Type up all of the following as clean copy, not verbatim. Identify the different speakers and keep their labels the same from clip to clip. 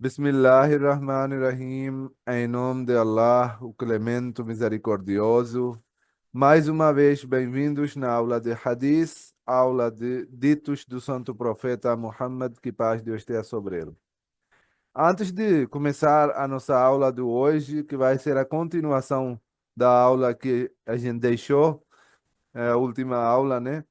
Speaker 1: Bismillahirrahmanirrahim. Em nome de Allah, o Clemente, o Misericordioso. Mais uma vez, bem-vindos na aula de Hadith, aula de ditos do Santo Profeta Muhammad, que paz de Deus esteja sobre ele. Antes de começar a nossa aula de hoje, que vai ser a continuação da aula que a gente deixou, a última aula, né?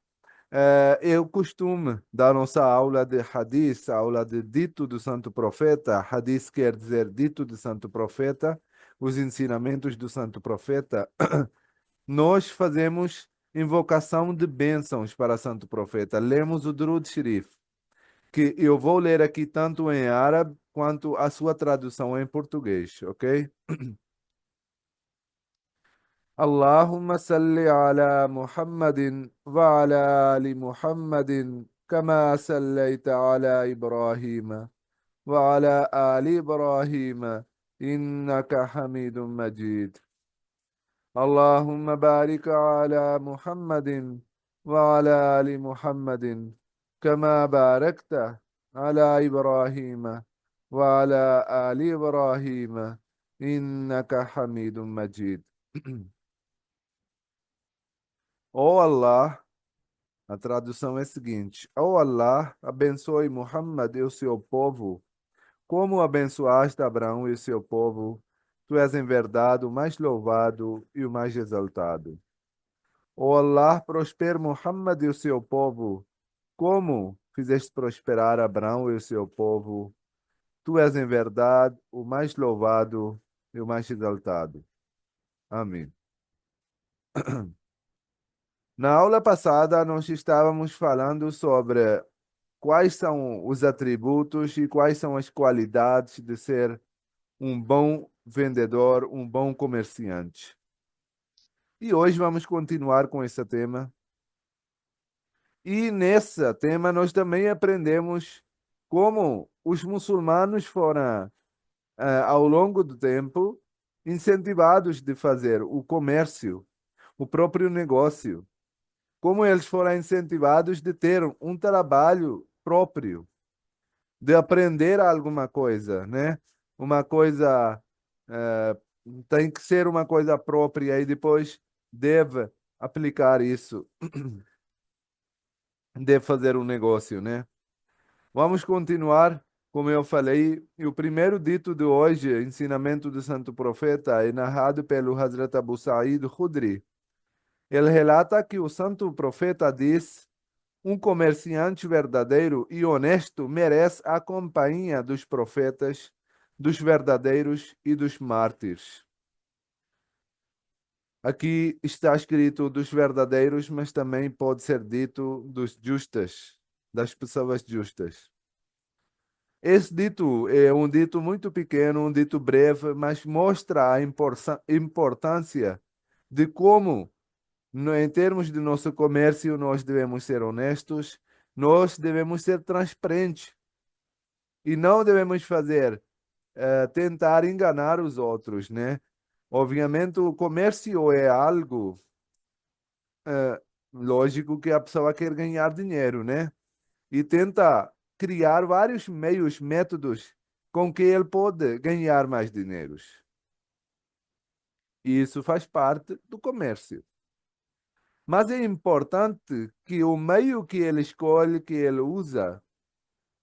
Speaker 1: Eu costumo dar nossa aula de Hadith, aula de dito do Santo Profeta. Hadith quer dizer dito do Santo Profeta, os ensinamentos do Santo Profeta. Nós fazemos invocação de bênçãos para Santo Profeta. Lemos o Durud Sharif, que eu vou ler aqui tanto em árabe quanto a sua tradução em português, ok? اللهم صل على محمد وعلى آل محمد كما صليت على إبراهيم وعلى آل إبراهيم إنك حميد مجيد. اللهم بارك على محمد وعلى آل محمد كما باركت على إبراهيم وعلى آل إبراهيم إنك حميد مجيد. Oh Allah, a tradução é a seguinte: Oh Allah, abençoe Muhammad e o seu povo, como abençoaste Abraão e o seu povo. Tu és em verdade o mais louvado e o mais exaltado. Oh Allah, prospere Muhammad e o seu povo, como fizeste prosperar Abraão e o seu povo. Tu és em verdade o mais louvado e o mais exaltado. Amém. Na aula passada, nós estávamos falando sobre quais são os atributos e quais são as qualidades de ser um bom vendedor, um bom comerciante. E hoje vamos continuar com esse tema. E nesse tema nós também aprendemos como os muçulmanos foram, ao longo do tempo, incentivados de fazer o comércio, o próprio negócio. Como eles foram incentivados de ter um trabalho próprio, de aprender alguma coisa, né? Uma coisa eh, tem que ser uma coisa própria e depois deve aplicar isso, deve fazer um negócio, né? Vamos continuar, como eu falei, e o primeiro dito de hoje, ensinamento do Santo Profeta, é narrado pelo Hazrat Abu Sa'id Khudri. Ele relata que o Santo Profeta diz: um comerciante verdadeiro e honesto merece a companhia dos profetas, dos verdadeiros e dos mártires. Aqui está escrito dos verdadeiros, mas também pode ser dito dos justas, das pessoas justas. Esse dito é um dito muito pequeno, um dito breve, mas mostra a importância de como em termos de nosso comércio, nós devemos ser honestos, nós devemos ser transparentes e não devemos fazer, tentar enganar os outros, né? Obviamente, o comércio é algo, lógico que a pessoa quer ganhar dinheiro, né? E tenta criar vários meios, métodos com que ele pode ganhar mais dinheiros. E isso faz parte do comércio. Mas é importante que o meio que ele escolhe, que ele usa,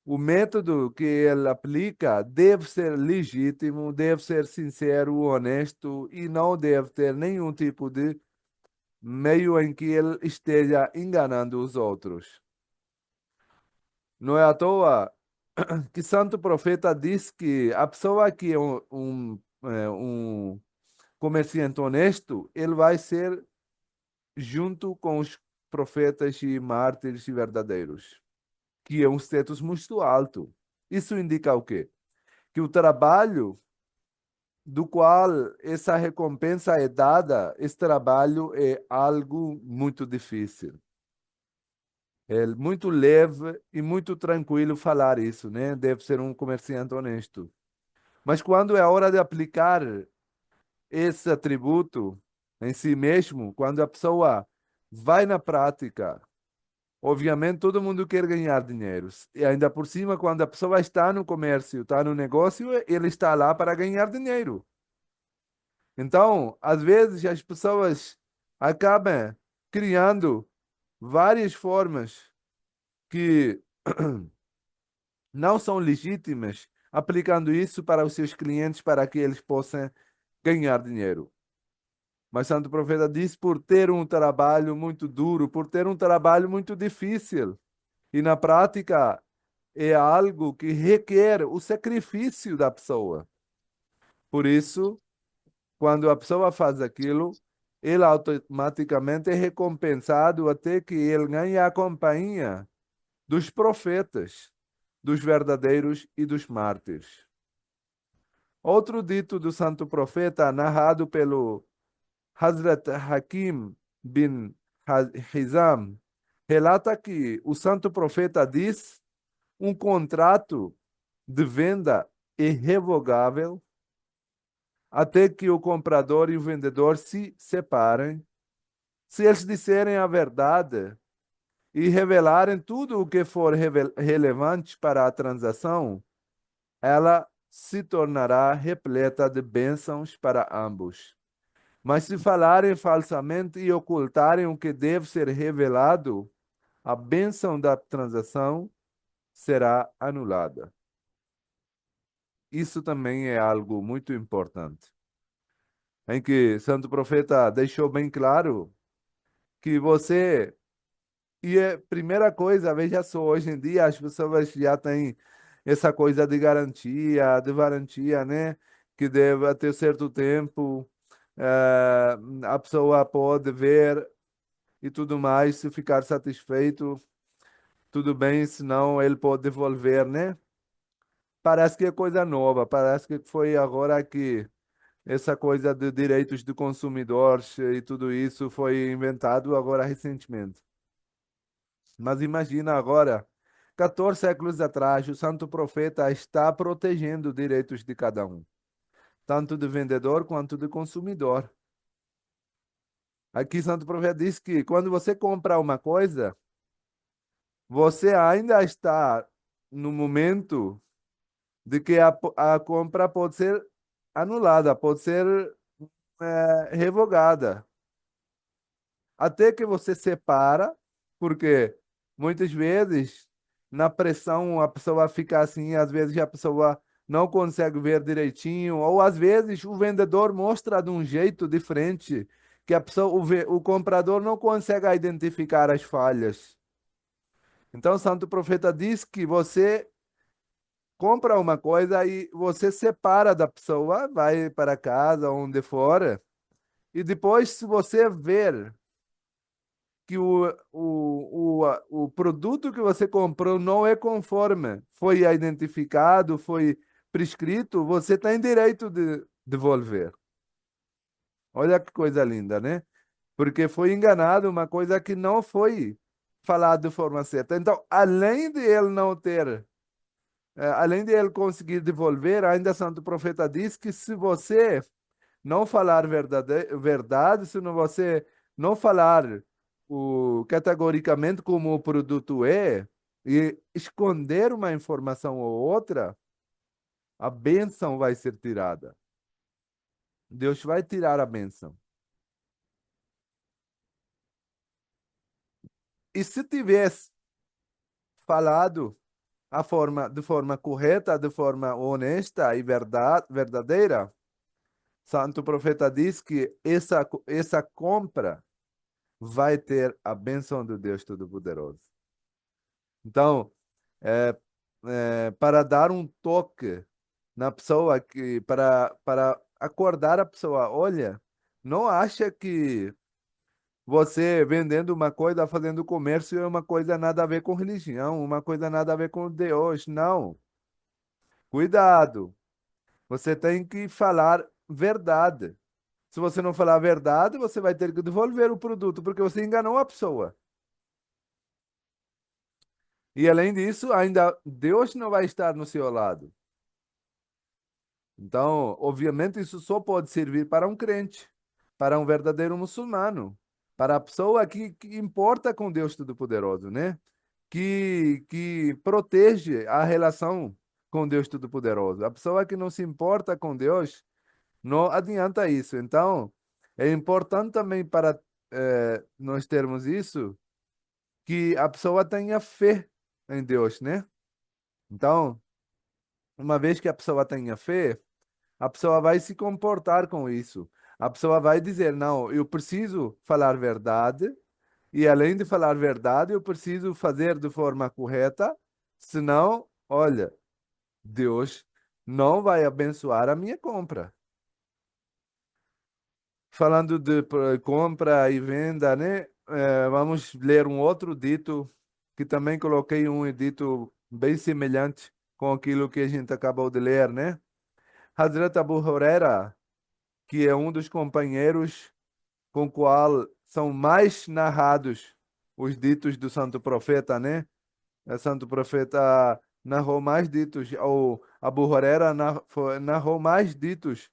Speaker 1: o método que ele aplica, deve ser legítimo, deve ser sincero, honesto e não deve ter nenhum tipo de meio em que ele esteja enganando os outros. Não é à toa que Santo Profeta diz que a pessoa que é um comerciante honesto, ele vai ser junto com os profetas e mártires e verdadeiros, que é um status muito alto. Isso indica o quê? Que o trabalho do qual essa recompensa é dada, esse trabalho é algo muito difícil. É muito leve e muito tranquilo falar isso, né? Deve ser um comerciante honesto. Mas quando é a hora de aplicar esse atributo em si mesmo, quando a pessoa vai na prática, Obviamente, todo mundo quer ganhar dinheiro. E ainda por cima, quando a pessoa está no comércio, está no negócio, ele está lá para ganhar dinheiro. Então, às vezes, as pessoas acabam criando várias formas que não são legítimas, aplicando isso para os seus clientes para que eles possam ganhar dinheiro. Mas Santo Profeta diz por ter um trabalho muito duro, por ter um trabalho muito difícil. E na prática é algo que requer o sacrifício da pessoa. Por isso, quando a pessoa faz aquilo, ele automaticamente é recompensado até que ele ganhe a companhia dos profetas, dos verdadeiros e dos mártires. Outro dito do santo profeta, narrado pelo Hazrat Hakim bin Hizam, relata que o santo profeta diz um contrato de venda irrevogável até que o comprador e o vendedor se separem. Se eles disserem a verdade e revelarem tudo o que for relevante para a transação, ela se tornará repleta de bênçãos para ambos. Mas se falarem falsamente e ocultarem o que deve ser revelado, a bênção da transação será anulada. Isso também é algo muito importante, em que Santo Profeta deixou bem claro que você. E é primeira coisa, veja só, hoje em dia as pessoas já têm essa coisa de garantia, né? Que deve até certo tempo a pessoa pode ver e tudo mais, se ficar satisfeito, tudo bem, senão ele pode devolver, né? Parece que é coisa nova, parece que foi agora que essa coisa de direitos do consumidor e tudo isso foi inventado agora recentemente. Mas imagina agora, 14 séculos atrás, o santo profeta está protegendo os direitos de cada um, tanto do vendedor quanto do consumidor. Aqui, santo profeta diz que quando você compra uma coisa, você ainda está no momento de que a compra pode ser anulada, pode ser revogada. Até que você separa, porque muitas vezes na pressão a pessoa fica assim, às vezes a pessoa não consegue ver direitinho, ou às vezes o vendedor mostra de um jeito diferente que a pessoa, o comprador não consegue identificar as falhas. Então, o Santo Profeta diz que você compra uma coisa e você separa da pessoa, vai para casa, onde for, e depois, se você ver que o produto que você comprou não é conforme foi identificado, foi prescrito, você tem direito de devolver. Olha que coisa linda, né? Porque foi enganado uma coisa que não foi falada de forma certa. Então, além de ele não ter, além de ele conseguir devolver, ainda Santo Profeta diz que se você não falar verdade, se não você não falar categoricamente como o produto é e esconder uma informação ou outra, a bênção vai ser tirada. Deus vai tirar a bênção. E se tivesse falado de forma correta, de forma honesta e verdadeira, Santo Profeta diz que essa compra vai ter a bênção do Deus Todo-Poderoso. Então, é, para dar um toque na pessoa, para acordar a pessoa, olha, não acha que você vendendo uma coisa, fazendo comércio é uma coisa nada a ver com religião, uma coisa nada a ver com Deus. Não. Cuidado. Você tem que falar verdade. Se você não falar a verdade, você vai ter que devolver o produto, porque você enganou a pessoa. E além disso, ainda Deus não vai estar no seu lado. Então, obviamente, isso só pode servir para um crente, para um verdadeiro muçulmano. para a pessoa que importa com Deus Todo-Poderoso, né? Que protege a relação com Deus Todo-Poderoso. A pessoa que não se importa com Deus, não adianta isso. Então, é importante também para nós termos isso, que a pessoa tenha fé em Deus, né? Então, uma vez que a pessoa tenha fé, a pessoa vai se comportar com isso. A pessoa vai dizer: não, eu preciso falar verdade, e além de falar verdade, eu preciso fazer de forma correta, senão, olha, Deus não vai abençoar a minha compra. Falando de compra e venda, né? Vamos ler um outro dito, que também coloquei um dito bem semelhante com aquilo que a gente acabou de ler, né? Hazrat Abu Huraira, que é um dos companheiros com o qual são mais narrados os ditos do Santo Profeta, né? O Santo Profeta narrou mais ditos, ou Abu Huraira narrou mais ditos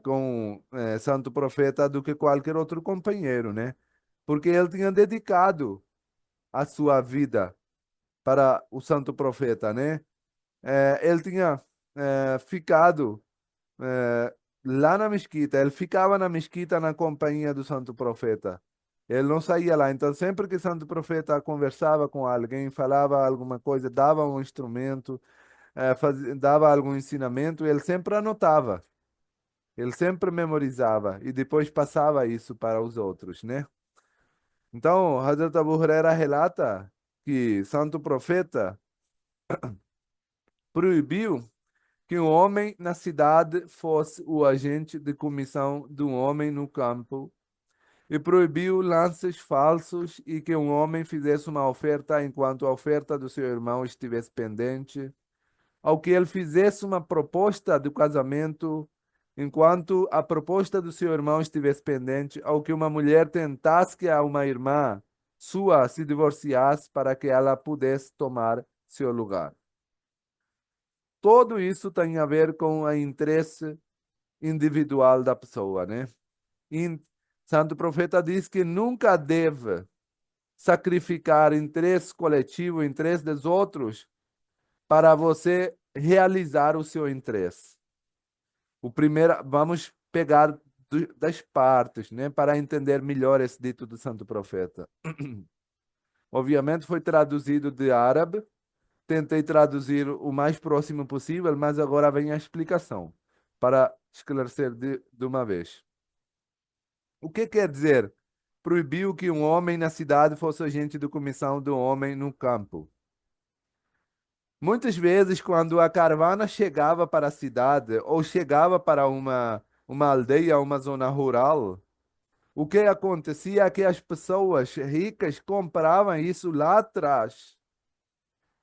Speaker 1: com Santo Profeta do que qualquer outro companheiro, né? Porque ele tinha dedicado a sua vida para o Santo Profeta, né? Ele tinha ficado lá na mesquita, ele ficava na mesquita na companhia do Santo Profeta. Ele não saía lá. Então, sempre que o Santo Profeta conversava com alguém, falava alguma coisa, dava um instrumento, dava algum ensinamento, ele sempre anotava. Ele sempre memorizava e depois passava isso para os outros, né? Então, Hazrat Abu Huraira relata que Santo Profeta proibiu que um homem na cidade fosse o agente de comissão de um homem no campo e proibiu lances falsos e que um homem fizesse uma oferta enquanto a oferta do seu irmão estivesse pendente, ao que ele fizesse uma proposta de casamento enquanto a proposta do seu irmão estivesse pendente, ao que uma mulher tentasse que a uma irmã sua se divorciasse para que ela pudesse tomar seu lugar. Tudo isso tem a ver com o interesse individual da pessoa, né? E Santo Profeta diz que nunca deve sacrificar interesse coletivo, interesse dos outros, para você realizar o seu interesse. O primeiro, vamos pegar das partes, né, para entender melhor esse dito do Santo Profeta. Obviamente foi traduzido de árabe, tentei traduzir o mais próximo possível, mas agora vem a explicação, para esclarecer de uma vez. O que quer dizer? Proibiu que um homem na cidade fosse agente de comissão do homem no campo. Muitas vezes, quando a caravana chegava para a cidade ou chegava para uma aldeia, uma zona rural, o que acontecia é que as pessoas ricas compravam isso lá atrás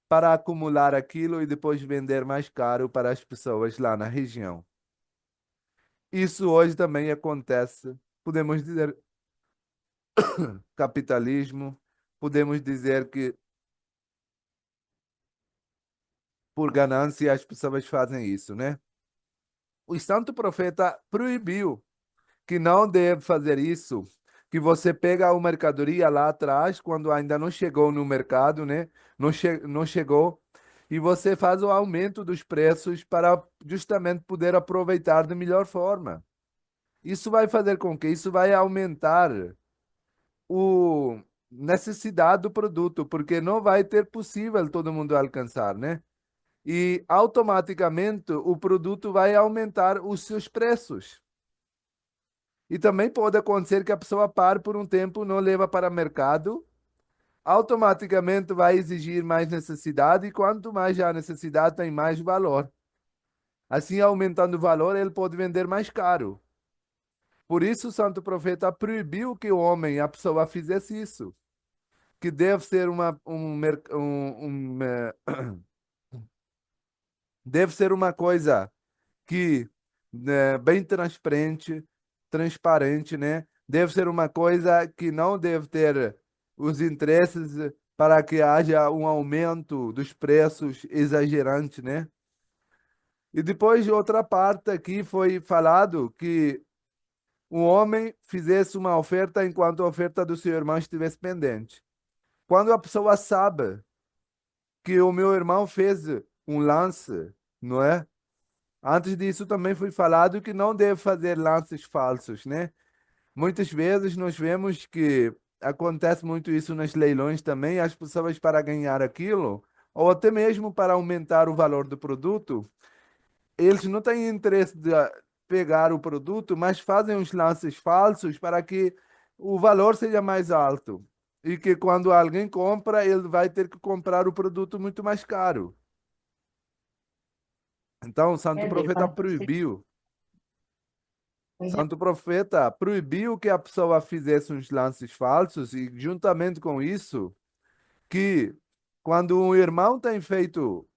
Speaker 1: para acumular aquilo e depois vender mais caro para as pessoas lá na região. Isso hoje também acontece. Podemos dizer capitalismo, podemos dizer que por ganância as pessoas fazem isso, né? O santo profeta proibiu que não deve fazer isso, que você pega a mercadoria lá atrás, quando ainda não chegou no mercado, né? Não chegou, e você faz o aumento dos preços para justamente poder aproveitar de melhor forma. Isso vai fazer com que isso vai aumentar o necessidade do produto, porque não vai ter possível todo mundo alcançar, né? E automaticamente o produto vai aumentar os seus preços. E também pode acontecer que a pessoa pare por um tempo, não leva para o mercado, automaticamente vai exigir mais necessidade, e quanto mais já a necessidade tem mais valor. Assim, aumentando o valor, ele pode vender mais caro. Por isso, o santo profeta proibiu que o homem, a pessoa, fizesse isso. Que deve ser deve ser uma coisa que bem transparente, né? Deve ser uma coisa que não deve ter os interesses para que haja um aumento dos preços exagerante, né? E depois outra parte aqui foi falado que um homem fizesse uma oferta enquanto a oferta do seu irmão estivesse pendente. Quando a pessoa sabe que o meu irmão fez um lance, não é? Antes disso também foi falado que não deve fazer lances falsos, né? Muitas vezes nós vemos que acontece muito isso nos leilões também, as pessoas para ganhar aquilo, ou até mesmo para aumentar o valor do produto, eles não têm interesse de pegar o produto, mas fazem os lances falsos para que o valor seja mais alto. E que quando alguém compra, ele vai ter que comprar o produto muito mais caro. Então, o Santo
Speaker 2: É, daí
Speaker 1: Profeta
Speaker 2: quando você.
Speaker 1: proibiu.
Speaker 2: Pois é,
Speaker 1: Santo Profeta proibiu que a pessoa fizesse uns lances falsos e, juntamente com isso, que quando um irmão tem feito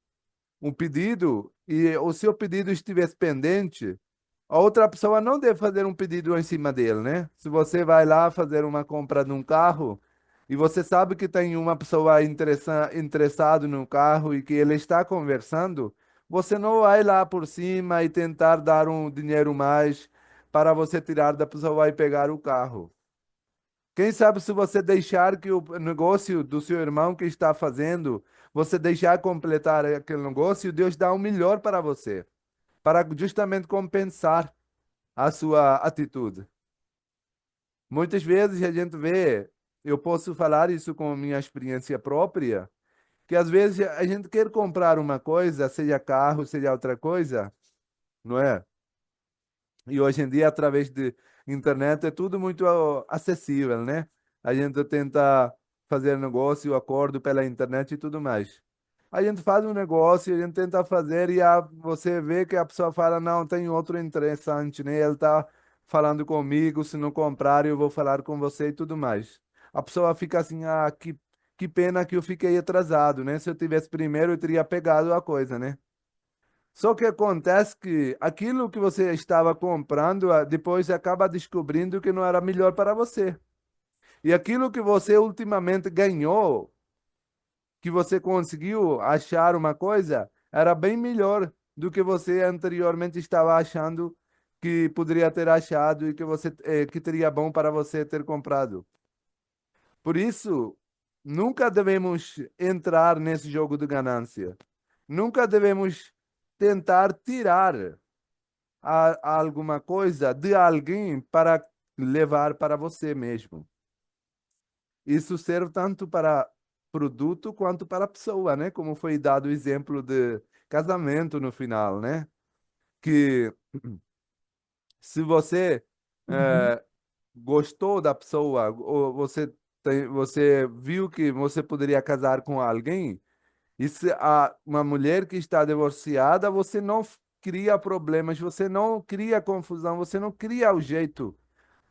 Speaker 1: um pedido e o seu pedido estivesse pendente, a outra pessoa não deve fazer um pedido em cima dele, né? Se você vai lá fazer uma compra de um carro e você sabe que tem uma pessoa interessada no carro e que ele está conversando, você não vai lá por cima e tentar dar um dinheiro mais para você tirar da pessoa e pegar o carro. Quem sabe se você deixar que o negócio do seu irmão que está fazendo, você deixar completar aquele negócio, Deus dá o melhor para você, para justamente compensar a sua atitude. Muitas vezes a gente vê, eu posso falar isso com minha experiência própria, que às vezes a gente quer comprar uma coisa, seja carro, seja outra coisa, não é? E hoje em dia, através de internet, é tudo muito acessível, né? A gente tenta fazer negócio, acordo pela internet e tudo mais. A gente faz um negócio, a gente tenta fazer e você vê que a pessoa fala, não, tem outro interessante, né? Ele tá falando comigo, se não comprar, eu vou falar com você e tudo mais. A pessoa fica assim, que pena que eu fiquei atrasado, né? Se eu tivesse primeiro, eu teria pegado a coisa, né? Só que acontece que aquilo que você estava comprando, depois acaba descobrindo que não era melhor para você. E aquilo que você ultimamente ganhou, que você conseguiu achar uma coisa, era bem melhor do que você anteriormente estava achando que poderia ter achado e que você que teria bom para você ter comprado. Por isso, nunca devemos entrar nesse jogo de ganância. Nunca devemos tentar tirar a alguma coisa de alguém para levar para você mesmo. Isso serve tanto para produto quanto para a pessoa, né? Como foi dado o exemplo de casamento no final, né? Que se você
Speaker 2: uhum,
Speaker 1: gostou da pessoa, ou você viu que você poderia casar com alguém, e se uma mulher que está divorciada, você não cria problemas, você não cria confusão, você não cria o jeito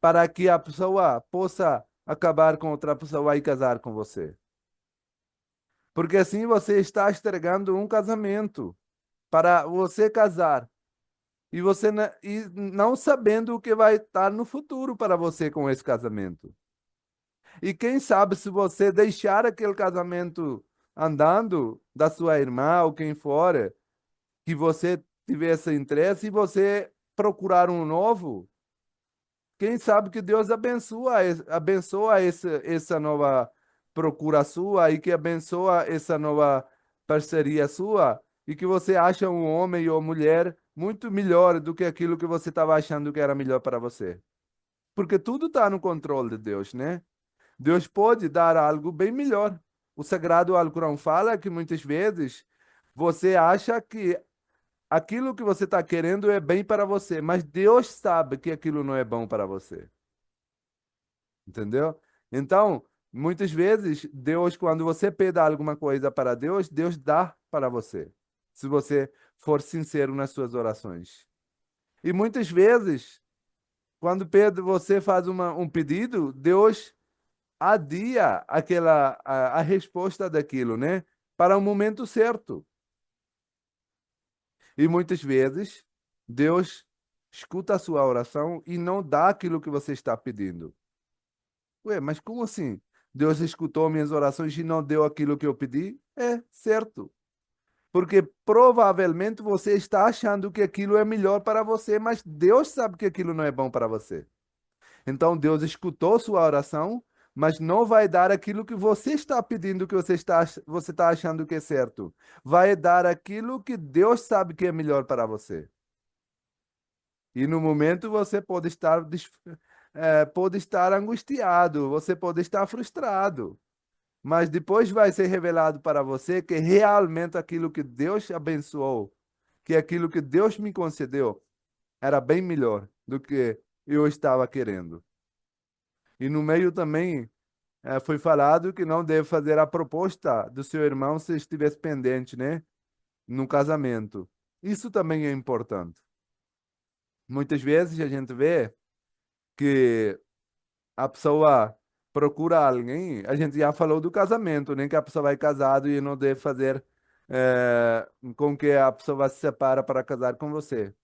Speaker 1: para que a pessoa possa acabar com outra pessoa e casar com você. Porque assim você está estragando um casamento para você casar e você e não sabendo o que vai estar no futuro para você com esse casamento. E quem sabe se você deixar aquele casamento andando da sua irmã ou quem for, que você tivesse interesse e você procurar um novo, quem sabe que Deus abençoa essa nova procura sua e que abençoa essa nova parceria sua e que você acha um homem ou mulher muito melhor do que aquilo que você estava achando que era melhor para você. Porque tudo está no controle de Deus, né? Deus pode dar algo bem melhor. O Sagrado Alcorão fala que muitas vezes você acha que aquilo que você está querendo é bem para você, mas Deus sabe que aquilo não é bom para você. Entendeu? Então, muitas vezes, Deus, quando você pede alguma coisa para Deus, Deus dá para você, se você for sincero nas suas orações. E muitas vezes, quando você faz um pedido, Deus adia a resposta daquilo, né? Para o momento certo. E muitas vezes, Deus escuta a sua oração e não dá aquilo que você está pedindo. Ué, mas como assim? Deus escutou minhas orações e não deu aquilo que eu pedi? É certo. Porque provavelmente você está achando que aquilo é melhor para você, mas Deus sabe que aquilo não é bom para você. Então Deus escutou sua oração, mas não vai dar aquilo que você está pedindo, que você está achando que é certo. Vai dar aquilo que Deus sabe que é melhor para você. E no momento você pode estar, pode estar angustiado, você pode estar frustrado. Mas depois vai ser revelado para você que realmente aquilo que Deus abençoou, que aquilo que Deus me concedeu, era bem melhor do que eu estava querendo. E no meio também foi falado que não deve fazer a proposta do seu irmão se estivesse pendente, né? No casamento. Isso também é importante. Muitas vezes a gente vê que a pessoa procura alguém, a gente já falou do casamento, nem que a pessoa vai casado e não deve fazer com que a pessoa se separa para casar com você.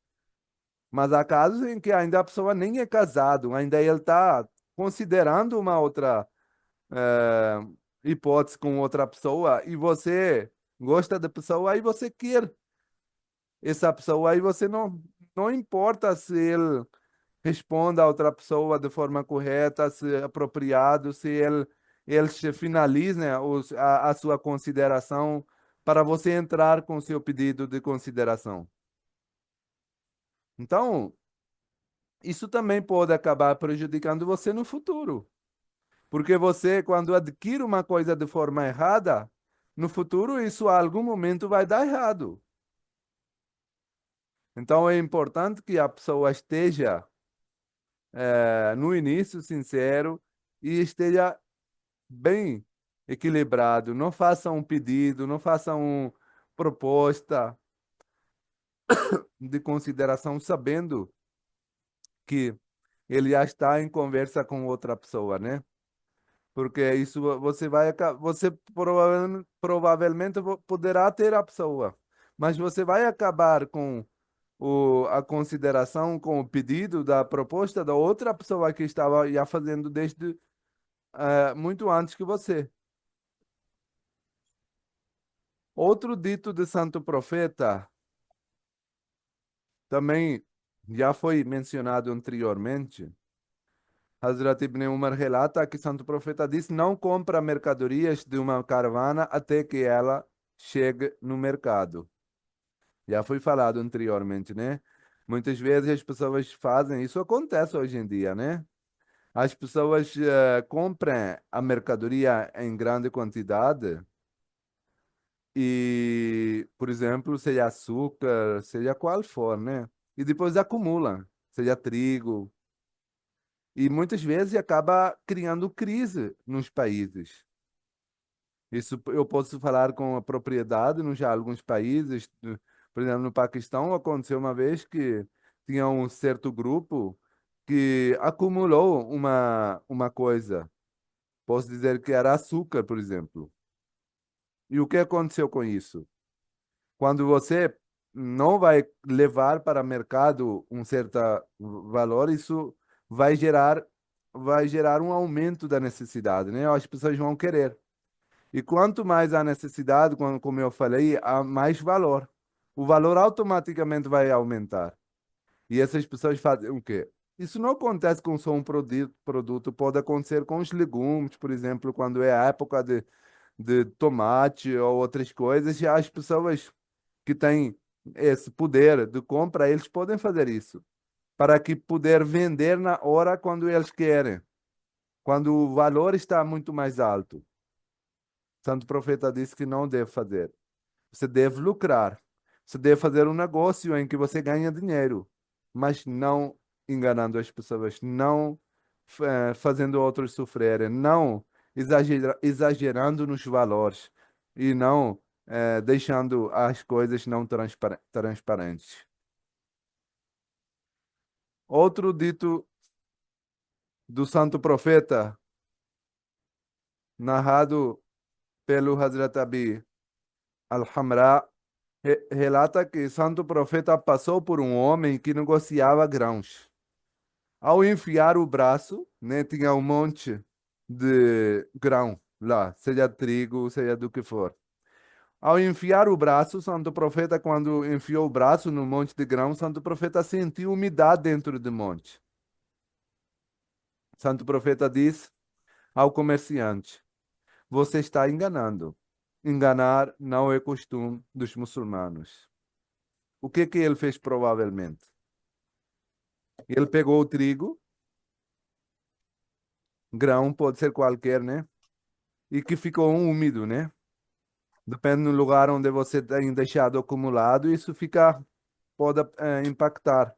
Speaker 1: Mas há casos em que ainda a pessoa nem é casado, ainda ele está considerando uma outra eh, hipótese com outra pessoa e você gosta da pessoa e você quer essa pessoa e você não importa se ele responda a outra pessoa de forma correta, se apropriado, se eles finalizem a sua consideração para você entrar com seu pedido de consideração. Então, isso também pode acabar prejudicando você no futuro, porque você, quando adquire uma coisa de forma errada, no futuro isso a algum momento vai dar errado. Então, é importante que a pessoa esteja no início sincero e esteja bem equilibrado. Não faça um pedido, não faça uma proposta de consideração sabendo que ele já está em conversa com outra pessoa, né? Porque isso você você provavelmente poderá ter a pessoa, mas você vai acabar com a consideração, com o pedido da proposta da outra pessoa que estava já fazendo desde muito antes que você. Outro dito de santo profeta também já foi mencionado anteriormente. Hazrat Ibn Umar relata que santo profeta disse: não compra mercadorias de uma caravana até que ela chegue no mercado. Já foi falado anteriormente, né? Muitas vezes as pessoas fazem, isso acontece hoje em dia, né? As pessoas compram a mercadoria em grande quantidade e, por exemplo, seja açúcar, seja qual for, né? E depois acumulam, seja trigo, e muitas vezes acaba criando crise nos países. Isso eu posso falar com a propriedade, nos já alguns países, por exemplo, no Paquistão aconteceu uma vez que tinha um certo grupo que acumulou uma coisa. Posso dizer que era açúcar, por exemplo. E o que aconteceu com isso? Quando você não vai levar para o mercado um certo valor, isso vai gerar um aumento da necessidade, né? As pessoas vão querer. E quanto mais a necessidade, como eu falei, há mais valor. O valor automaticamente vai aumentar. E essas pessoas fazem o quê? Isso não acontece com só um produto, pode acontecer com os legumes, por exemplo, quando é a época de tomate ou outras coisas, e as pessoas que têm esse poder de compra, eles podem fazer isso, para que poder vender na hora quando eles querem, quando o valor está muito mais alto. Santo profeta disse que não deve fazer. Você deve lucrar. Você deve fazer um negócio em que você ganha dinheiro, mas não enganando as pessoas, não fazendo outros sofrerem, não exagerando nos valores e não deixando as coisas não transparentes. Outro dito do santo profeta, narrado pelo Hazrat Abi al-Hamra, relata que santo profeta passou por um homem que negociava grãos. Ao enfiar o braço, né, tinha um monte de grão lá, seja trigo, seja do que for. Ao enfiar o braço, santo profeta, quando enfiou o braço no monte de grão, santo profeta sentiu umidade dentro do monte. Santo profeta diz ao comerciante: você está enganando. Enganar não é costume dos muçulmanos. O que que ele fez provavelmente? Ele pegou o trigo, grão pode ser qualquer, né? E que ficou úmido, né? Depende do lugar onde você tem deixado acumulado, isso fica pode impactar.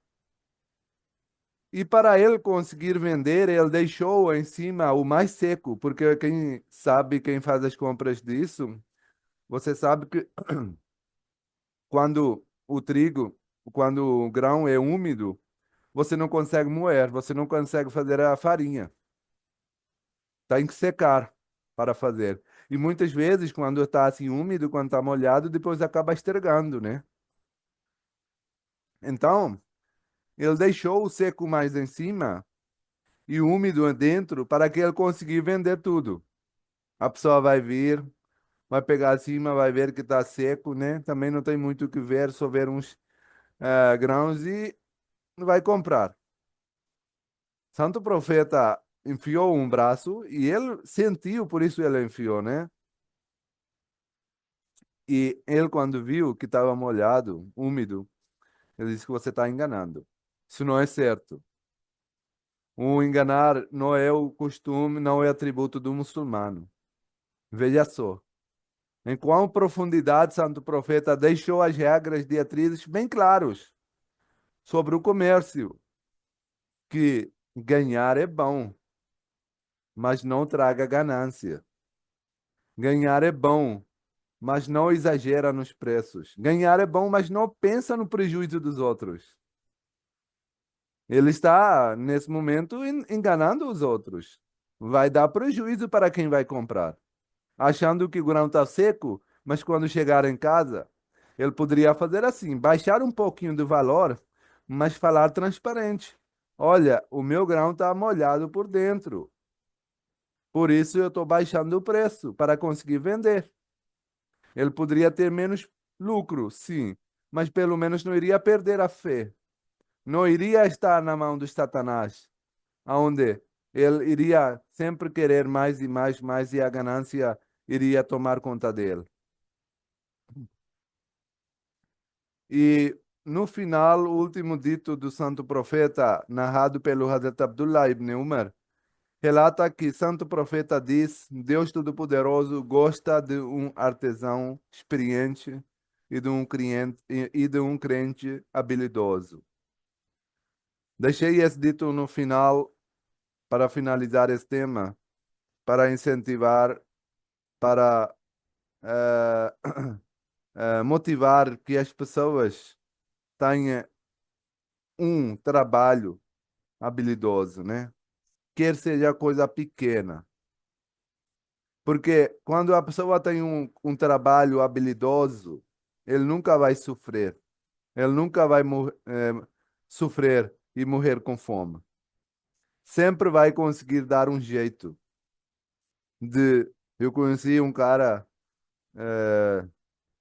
Speaker 1: E para ele conseguir vender, ele deixou em cima o mais seco, porque quem sabe, quem faz as compras disso, você sabe que quando o trigo, quando o grão é úmido, você não consegue moer, você não consegue fazer a farinha. Tem que secar para fazer. E muitas vezes, quando está assim úmido, quando está molhado, depois acaba estragando, né? Então, ele deixou o seco mais em cima e o úmido dentro para que ele consiga vender tudo. A pessoa vai vir, vai pegar acima, vai ver que está seco, né? Também não tem muito o que ver, só ver uns grãos e vai comprar. Santo profeta enfiou um braço e ele sentiu, por isso ele enfiou, né? E ele, quando viu que estava molhado, úmido, ele disse que você está enganando. Isso não é certo. O enganar não é o costume, não é atributo do muçulmano. Veja só. Em qual profundidade Santo Profeta deixou as regras diretrizes bem claros sobre o comércio, que ganhar é bom, mas não traga ganância. Ganhar é bom, mas não exagera nos preços. Ganhar é bom, mas não pensa no prejuízo dos outros. Ele está, nesse momento, enganando os outros. Vai dar prejuízo para quem vai comprar, achando que o grão está seco, mas quando chegar em casa, ele poderia fazer assim, baixar um pouquinho do valor, mas falar transparente. Olha, o meu grão está molhado por dentro, por isso eu estou baixando o preço para conseguir vender. Ele poderia ter menos lucro, sim, mas pelo menos não iria perder a fé. Não iria estar na mão do Satanás, aonde ele iria sempre querer mais e mais, mais, e a ganância iria tomar conta dele. E no final, o último dito do santo profeta, narrado pelo Hazrat Abdullah ibn Umar, relata que santo profeta diz: Deus Todo-Poderoso gosta de um artesão experiente e de um crente habilidoso. Deixei esse dito no final para finalizar esse tema, para incentivar, para eh, motivar que as pessoas tenham um trabalho habilidoso, né? Quer seja coisa pequena. Porque quando a pessoa tem um trabalho habilidoso, ele nunca vai sofrer. Ele nunca vai sofrer e morrer com fome. Sempre vai conseguir dar um jeito de. Eu conheci um cara,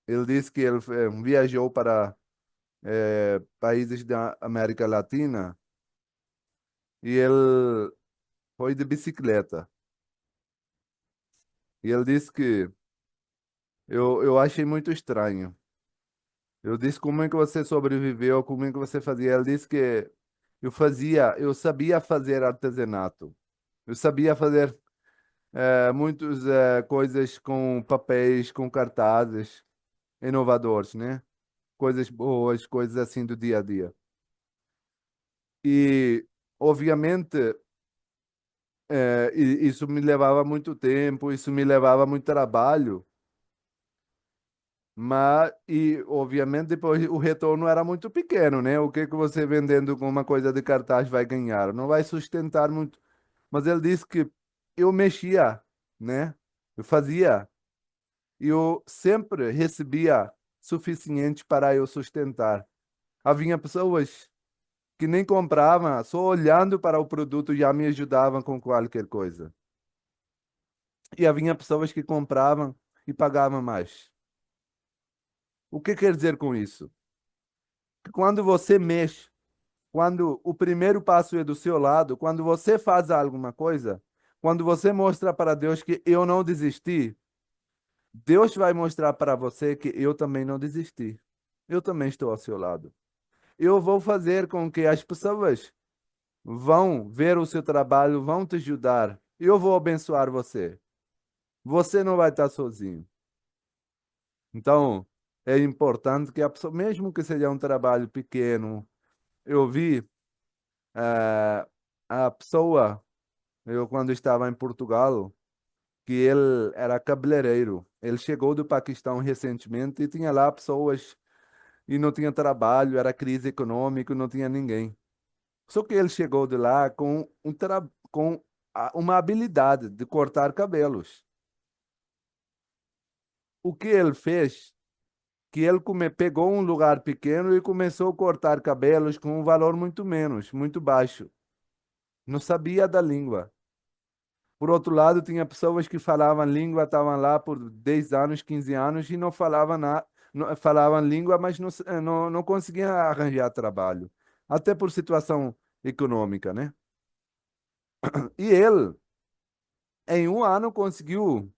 Speaker 1: ele disse que ele viajou para países da América Latina e ele foi de bicicleta. E ele disse que eu achei muito estranho. Eu disse como é que você sobreviveu, como é que você fazia. Ele disse que eu sabia fazer artesanato. Eu sabia fazer muitas coisas com papéis, com cartazes, inovadores, né? Coisas boas, coisas assim do dia a dia. E, obviamente, isso me levava muito tempo, isso me levava muito trabalho. Mas, e obviamente depois o retorno era muito pequeno, né? O que que você vendendo com uma coisa de cartaz vai ganhar? Não vai sustentar muito. Mas ele disse que eu mexia, né? Eu fazia. E eu sempre recebia suficiente para eu sustentar. Havia pessoas que nem compravam, só olhando para o produto já me ajudavam com qualquer coisa. E havia pessoas que compravam e pagavam mais. O que quer dizer com isso? Que quando você mexe quando o primeiro passo é do seu lado, quando você faz alguma coisa, quando você mostra para Deus que eu não desisti, Deus vai mostrar para você que eu também não desisti. Eu também estou ao seu lado. Eu vou fazer com que as pessoas vão ver o seu trabalho, vão te ajudar. Eu vou abençoar você. Você não vai estar sozinho. Então, é importante que a pessoa, mesmo que seja um trabalho pequeno, eu vi a pessoa, eu quando estava em Portugal, que ele era cabeleireiro. Ele chegou do Paquistão recentemente e tinha lá pessoas e não tinha trabalho, era crise econômica, não tinha ninguém. Só que ele chegou de lá com uma habilidade de cortar cabelos. O que ele fez? Que ele pegou um lugar pequeno e começou a cortar cabelos com um valor muito menos, muito baixo. Não sabia da língua. Por outro lado, tinha pessoas que falavam língua, estavam lá por 10 anos, 15 anos e não falavam nada, falavam língua, mas não conseguiam arranjar trabalho. Até por situação econômica, né? E ele, em um ano, conseguiu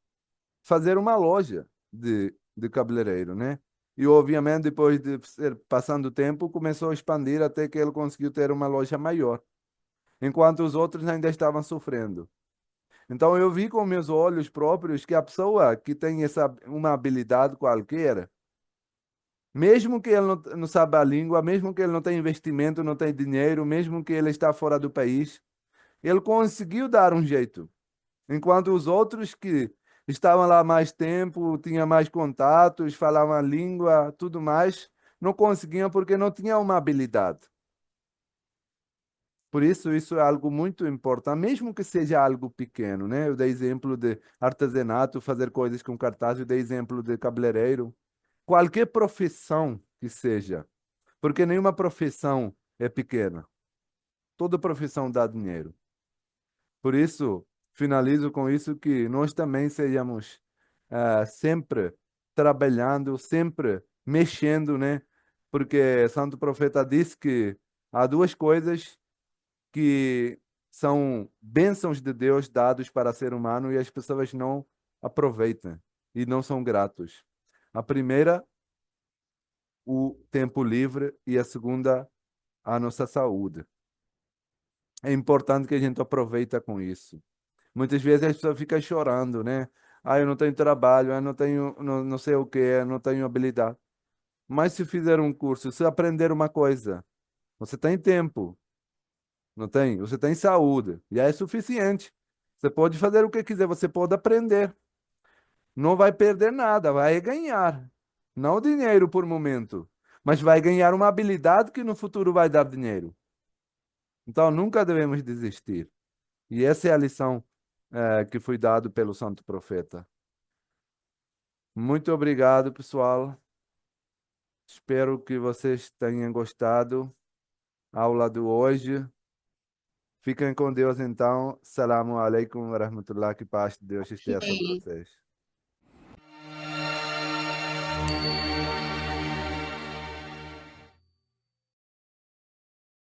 Speaker 1: fazer uma loja de cabeleireiro, né? E, obviamente, depois de passando o tempo, começou a expandir até que ele conseguiu ter uma loja maior, enquanto os outros ainda estavam sofrendo. Então eu vi com meus olhos próprios que a pessoa que tem uma habilidade qualquer, mesmo que ele não saiba a língua, mesmo que ele não tenha investimento, não tenha dinheiro, mesmo que ele está fora do país, ele conseguiu dar um jeito. Enquanto os outros que estavam lá mais tempo, tinham mais contatos, falavam a língua, tudo mais, não conseguiam porque não tinham uma habilidade. Por isso é algo muito importante, mesmo que seja algo pequeno, né? Eu dei exemplo de artesanato, fazer coisas com cartaz, eu dei exemplo de cabeleireiro. Qualquer profissão que seja, porque nenhuma profissão é pequena. Toda profissão dá dinheiro. Por isso, finalizo com isso que nós também sejamos sempre trabalhando, sempre mexendo, né? Porque Santo Profeta disse que há duas coisas que são bênçãos de Deus dados para ser humano e as pessoas não aproveitam e não são gratos. A primeira, o tempo livre, e a segunda, a nossa saúde. É importante que a gente aproveita com isso. Muitas vezes as pessoas ficam chorando, né? Ah, eu não tenho trabalho, eu não tenho, não sei o que, eu não tenho habilidade. Mas se fizer um curso, se aprender uma coisa, você tem tempo, não tem? Você tem saúde, já é suficiente. Você pode fazer o que quiser, você pode aprender. Não vai perder nada, vai ganhar. Não dinheiro por momento, mas vai ganhar uma habilidade que no futuro vai dar dinheiro. Então nunca devemos desistir. E essa é a lição que foi dado pelo Santo Profeta. Muito obrigado, pessoal. Espero que vocês tenham gostado da aula de hoje. Fiquem com Deus, então. Salamu alaikum wa rahmatullah. Que paz de Deus esteja sobre
Speaker 2: Ok.
Speaker 1: vocês.